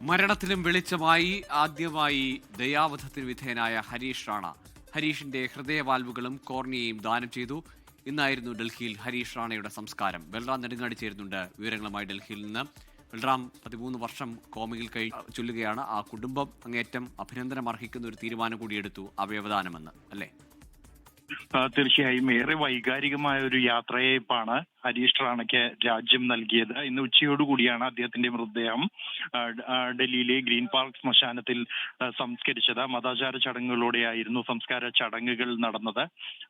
മരണത്തിലും വെളിച്ചമായി ആദ്യമായി ദയാവധത്തിന് വിധേയനായ ഹരീഷ് റാണ. ഹരീഷിന്റെ ഹൃദയവാൽവുകളും കോർണിയയും ദാനം ചെയ്തു. ഇന്നായിരുന്നു ഡൽഹിയിൽ ഹരീഷ് റാണയുടെ സംസ്കാരം. ബൽറാം നെടുങ്ങാടി ചേരുന്നുണ്ട് വിവരങ്ങളുമായി ഡൽഹിയിൽ നിന്ന്. ബൽറാം, 13 വർഷം കോമയിൽ ചൊല്ലുകയാണ്. ആ കുടുംബം അങ്ങേറ്റം അഭിനന്ദനം അർഹിക്കുന്ന ഒരു തീരുമാനം കൂടിയെടുത്തു, അവയവദാനമെന്ന്, അല്ലേ? തീർച്ചയായും ഏറെ വൈകാരികമായ ഒരു യാത്രയയപ്പാണ് ഹരീഷ് റാണയ്ക്ക് രാജ്യം നൽകിയത്. ഇന്ന് ഉച്ചയോടുകൂടിയാണ് അദ്ദേഹത്തിന്റെ മൃതദേഹം ഡൽഹിയിലെ ഗ്രീൻ പാർക്ക് ശ്മശാനത്തിൽ സംസ്കരിച്ചത്. മതാചാര ചടങ്ങുകളോടെയായിരുന്നു സംസ്കാര ചടങ്ങുകൾ നടന്നത്.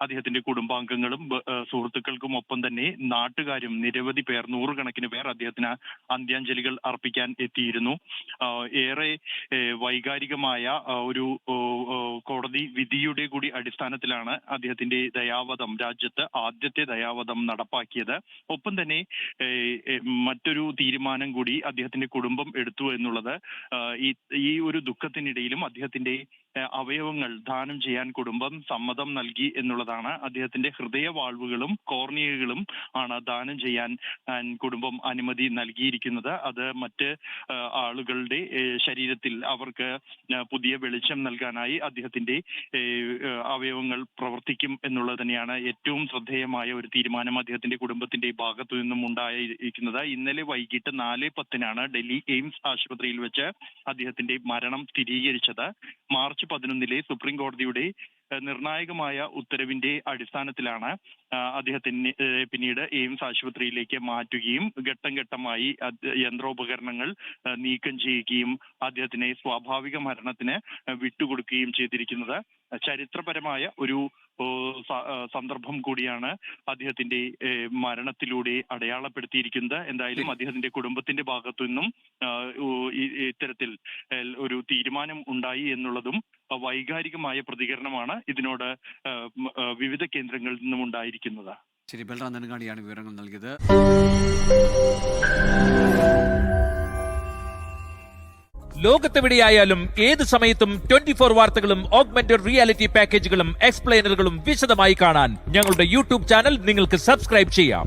അദ്ദേഹത്തിന്റെ കുടുംബാംഗങ്ങളും സുഹൃത്തുക്കൾക്കും ഒപ്പം തന്നെ നാട്ടുകാരും നിരവധി പേർ, നൂറുകണക്കിന് പേർ അദ്ദേഹത്തിന് അന്ത്യാഞ്ജലികൾ അർപ്പിക്കാൻ എത്തിയിരുന്നു. ഏറെ വൈകാരികമായ ഒരു കോടതി വിധിയുടെ കൂടി അടിസ്ഥാനത്തിലാണ് അദ്ദേഹത്തിന്റെ ദയാവധം, രാജ്യത്ത് ആദ്യത്തെ ദയാവധം നടപ്പാക്കിയത്. ഒപ്പം തന്നെ മറ്റൊരു തീരുമാനം കൂടി അദ്ദേഹത്തിന്റെ കുടുംബം എടുത്തു എന്നുള്ളത്, ഈ ഒരു ദുഃഖത്തിനിടയിലും അദ്ദേഹത്തിന്റെ അവയവങ്ങൾ ദാനം ചെയ്യാൻ കുടുംബം സമ്മതം നൽകി എന്നുള്ളതാണ്. അദ്ദേഹത്തിന്റെ ഹൃദയവാൾവുകളും കോർണിയകളും ആണ് ദാനം ചെയ്യാൻ കുടുംബം അനുമതി നൽകിയിരിക്കുന്നത്. അത് മറ്റ് ആളുകളുടെ ശരീരത്തിൽ അവർക്ക് പുതിയ വെളിച്ചം നൽകാനായി അദ്ദേഹത്തിന്റെ അവയവങ്ങൾ പ്രവർത്തിക്കും എന്നുള്ളത് തന്നെയാണ് ഏറ്റവും ശ്രദ്ധേയമായ ഒരു തീരുമാനം അദ്ദേഹത്തിന്റെ കുടുംബത്തിന്റെ ഭാഗത്തു നിന്നും ഉണ്ടായിരിക്കുന്നത്. ഇന്നലെ വൈകിട്ട് 4:10 ഡൽഹി എയിംസ് ആശുപത്രിയിൽ വെച്ച് അദ്ദേഹത്തിന്റെ മരണം സ്ഥിരീകരിച്ചത്. മാർച്ച് 11 സുപ്രീം കോടതിയുടെ നിർണായകമായ ഉത്തരവിന്റെ അടിസ്ഥാനത്തിലാണ് അദ്ദേഹത്തിന് പിന്നീട് എയിംസ് ആശുപത്രിയിലേക്ക് മാറ്റുകയും ഘട്ടം ഘട്ടമായി യന്ത്രോപകരണങ്ങൾ നീക്കം ചെയ്യുകയും അദ്ദേഹത്തിനെ സ്വാഭാവിക മരണത്തിന് വിട്ടുകൊടുക്കുകയും ചെയ്തിരിക്കുന്നത്. ചരിത്രപരമായ ഒരു സന്ദർഭം കൂടിയാണ് അദ്ദേഹത്തിന്റെ മരണത്തിലൂടെ അടയാളപ്പെടുത്തിയിരിക്കുന്നത്. എന്തായാലും അദ്ദേഹത്തിന്റെ കുടുംബത്തിന്റെ ഭാഗത്തു നിന്നും ഇത്തരത്തിൽ ഒരു തീരുമാനം ഉണ്ടായി എന്നുള്ളതും വൈകാരികമായ പ്രതികരണമാണ് ഇതിനോട് വിവിധ കേന്ദ്രങ്ങളിൽ നിന്നും ഉണ്ടായിരിക്കുന്നത്. ശരി, ബൽറാം നെടുങ്ങാടിയാണ് വിവരങ്ങൾ നൽകിയത്. ലോകത്തെവിടെയായാലും ഏത് സമയത്തും 24 വാർത്തകളും ഓഗ്മെന്റഡ് റിയാലിറ്റി പാക്കേജുകളും എക്സ്പ്ലെയിനറുകളും വിശദമായി കാണാൻ ഞങ്ങളുടെ യൂട്യൂബ് ചാനൽ നിങ്ങൾക്ക് സബ്സ്ക്രൈബ് ചെയ്യാം.